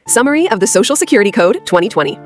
Summary of the Social Security Code 2020.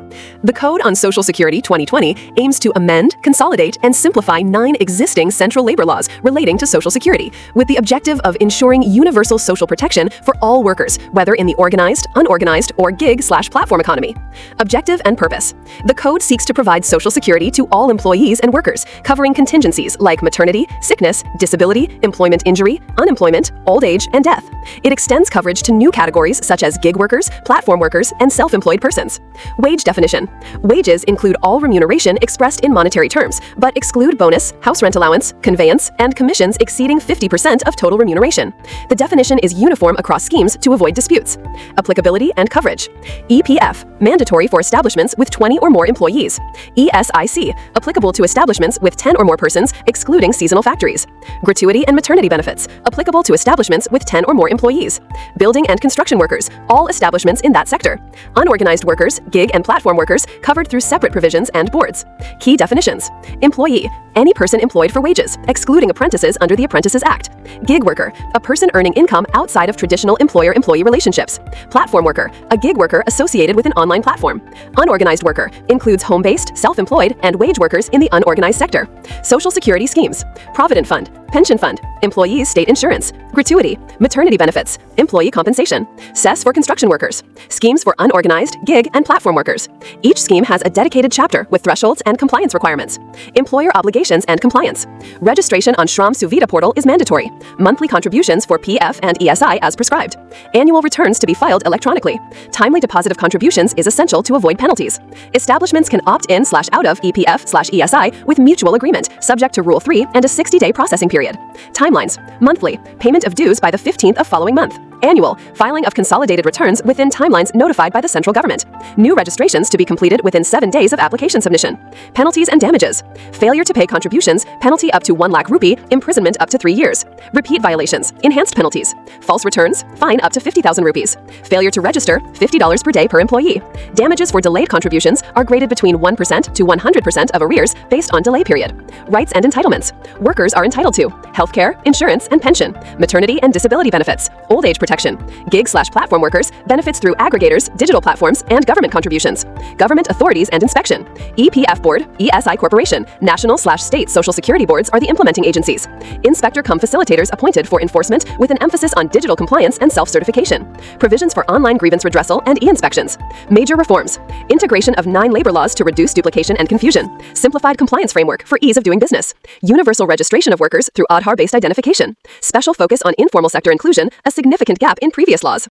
The Code on Social Security 2020 aims to amend, consolidate, and simplify 9 existing central labor laws relating to Social Security, with the objective of ensuring universal social protection for all workers, whether in the organized, unorganized, or gig/platform economy. Objective and purpose. The Code seeks to provide Social Security to all employees and workers, covering contingencies like maternity, sickness, disability, employment injury, unemployment, old age, and death. It extends coverage to new categories such as gig workers, platform workers, and self-employed persons. Wage definition. Wages include all remuneration expressed in monetary terms, but exclude bonus, house rent allowance, conveyance, and commissions exceeding 50% of total remuneration. The definition is uniform across schemes to avoid disputes. Applicability and coverage. EPF, mandatory for establishments with 20 or more employees. ESIC, applicable to establishments with 10 or more persons, excluding seasonal factories. Gratuity and maternity benefits, applicable to establishments with 10 or more employees. Building and construction workers, all establishments in that sector. Unorganized workers, gig and platform workers, covered through separate provisions and boards. Key definitions. Employee, any person employed for wages, excluding apprentices under the Apprentices Act. Gig worker, a person earning income outside of traditional employer-employee relationships. Platform worker, a gig worker associated with an online platform. Unorganized worker, includes home-based, self-employed, and wage workers in the unorganized sector. Social Security schemes. Provident fund, pension fund, employees' state insurance, gratuity, maternity benefits, employee compensation, cess for construction workers, schemes for unorganized, gig, and platform workers. Each scheme has a dedicated chapter with thresholds and compliance requirements. Employer obligations and compliance. Registration on Shram Suvita portal is mandatory. Monthly contributions for PF and ESI as prescribed. Annual returns to be filed electronically. Timely deposit of contributions is essential to avoid penalties. Establishments can opt in/out of EPF/ESI with mutual agreement, subject to Rule 3 and a 60-day processing period. Timelines. Monthly. Payment of dues by the 15th of following month. Annual. Filing of consolidated returns within timelines notified by the central government. New registrations to be completed within 7 days of application submission. Penalties and damages. Failure to pay contributions, penalty up to 1 lakh rupee, imprisonment up to 3 years. Repeat violations, enhanced penalties. False returns, fine up to 50,000 rupees. Failure to register, $50 per day per employee. Damages for delayed contributions are graded between 1% to 100% of arrears based on delay period. Rights and entitlements. Workers are entitled to healthcare, insurance, and pension, maternity and disability benefits, old age protection, gig/platform workers, benefits through aggregators, digital platforms, and government contributions, government authorities and inspection. EPF Board, ESI Corporation, national/state Social Security boards are the implementing agencies. Inspector-cum-facilitators appointed for enforcement with an emphasis on digital compliance and self-certification. Provisions for online grievance redressal and e-inspections. Major reforms. Integration of 9 labor laws to reduce duplication and confusion. Simplified compliance framework for ease of doing business. Universal registration of workers through Aadhaar-based identification. Special focus on informal sector inclusion, a significant gap in previous laws.